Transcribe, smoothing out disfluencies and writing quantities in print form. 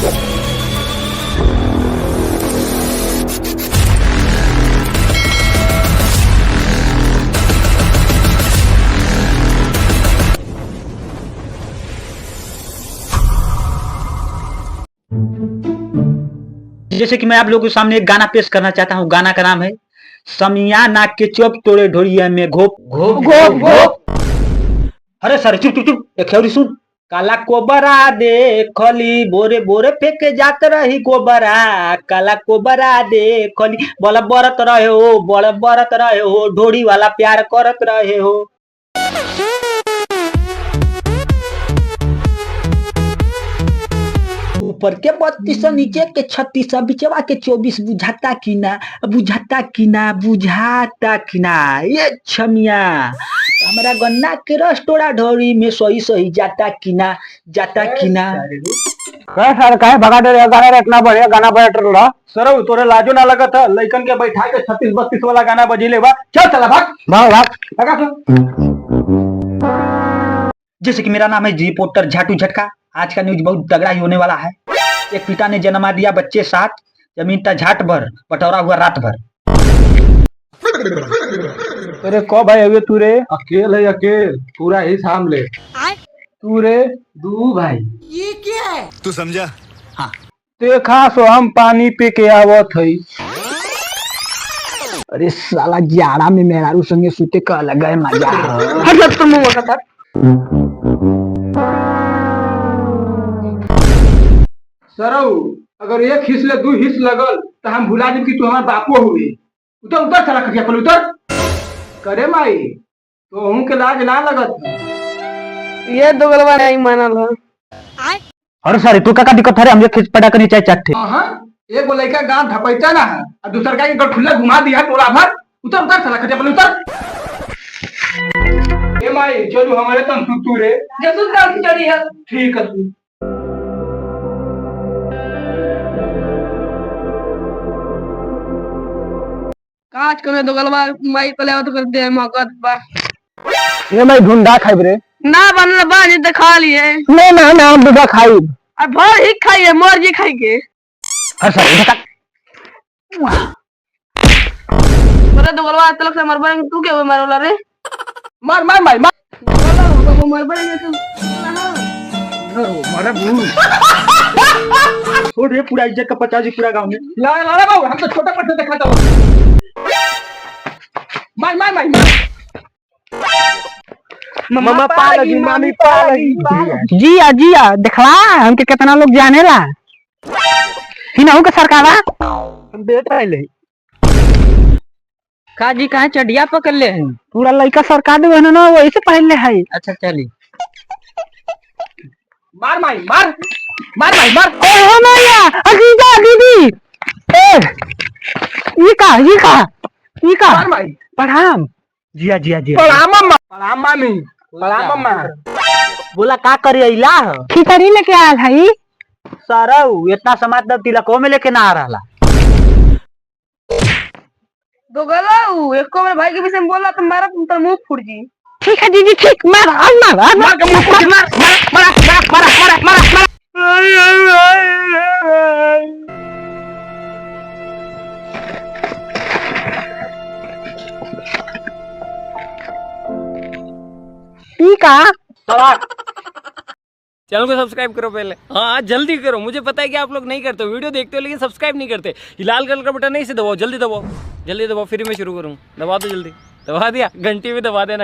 जैसे कि मैं आप लोगों के सामने एक गाना पेश करना चाहता हूँ। गाना का नाम है समियाना के चौप तोड़े ढोड़िया में घोप घोप घोप घोप। अरे सर चुप चुप चुप, एक खैरी सुन। काला कोबरा दे खली बोरे बोरे फेंके जात रही कोबरा, काला कोबरा दे खली बड़ बरत रहे हो, बड़ बरत रहे हो, ढोड़ी वाला प्यार करत रहे हो। ऊपर के 32 नीचे के 36 बिचवा के 24 बुझाता कि ना, बुझाता कि ना, बुझाता कि ना। ये छमिया हमारा गन्ना के रस तोड़ा ढोरी में सही सही जाता कि ना, जाता कि ना। कहे सर कहे भगा दे गाना इतना बढ़िया गाना बजा सर तोरे लाजो ना लगा था लइकन के बैठा के 36-32 वाला गाना बजीले बा। चल चला भाग भाग भाग भागा। जैसे कि मेरा नाम है रिपोर्टर झाटू झटका। आज का न्यूज बहुत तगड़ा ही होने वाला है। एक पिता ने जन्मा दिया बच्चे 7, जमीन था झाट भर, पटौरा हुआ रात भर। अरे को भाई अबे तू रे अकेल है, अकेल पूरा ही सामले तू रे दू भाई। ये क्या है तू समझा? हाँ देखा सो हम पानी पी के आवत हई। अरे साला जाड़ा में मेहरारू संगे सूते का अलग है मजा। हट तुम मुंह का सरऊ अगर एक हिस्स ले 2 हिस्स लगल तो हम भुला दें कि तू हमार बापो हुई। उतर उतर चला खटिया पर उतर। करे माई तो हूं के लाज ना लगत ये दोगलवा नहीं मानल है। अरे सर तू का दिक्कत है? हम खिच पटा करनी चाहिए चट्टे। हां एक लड़का गांव ढपैता ना है और दूसर का के खुला घुमा दिया टोला भर। उतर उतर चला खटिया पर उतर। ए माई चलो हमारे तन तू रे जसुन का चढ़ी है। ठीक है तू काज करे दोगलवा माई तले तो कर दे मगत बा। ये मैं ढूंढा खाइब रे ना बनल बा जे त खा लिए। नहीं ना ना हम दूधा खाई और भर ही खाइए मोर जी खाई के। अरे सर इधर बरे दोगलवा तलक से मरबा तू के मारला रे। मार मार मार मार दोगलवा मरबा तू मारा भूल छोड़ रे पूरा इज्जत का 50 पूरा गांव में। ला ला ला बाबू हम तो छोटा पट्टे देखा था। मार मार मार मम्मा पालगी मामी पालगी जिया जिया देखला हमके कितना लोग जानेला हिनाऊ के सरकारा बेटा ले काजी कहां चढ़िया पकड़ ले हैं पूरा लइका सरकार दे ना वही से पहले है। अच्छा चली मार मार मार मार मार मार। ए हो मैया अजीजा दीदी ए ये का मार मार प्रणाम जिया जिया जिया। प्रणाम मम्मा प्रणाम मामी प्रणाम मम्मा। बोला का करी अइला खिचड़ी लेके आयल है सरऊ इतना समाज दब तिलको में लेके ना आ रहा। दोगलाऊ एको मेरे भाई के विषय में बोला तो मारा तुम तो मुंह फूट जी। ठीक है दीदी ठीक मार मार के मुंह फूट मार मार मार मार मार मार। ठीक है चैनल को सब्सक्राइब करो पहले। हाँ जल्दी करो, मुझे पता है कि आप लोग नहीं करते हो, वीडियो देखते हो लेकिन सब्सक्राइब नहीं करते। ये लाल कलर का बटन नहीं से दबाओ, जल्दी दबाओ जल्दी दबाओ, फिर मैं शुरू करूँ। दबा दो जल्दी, दबा दिया, घंटी भी दबा देना।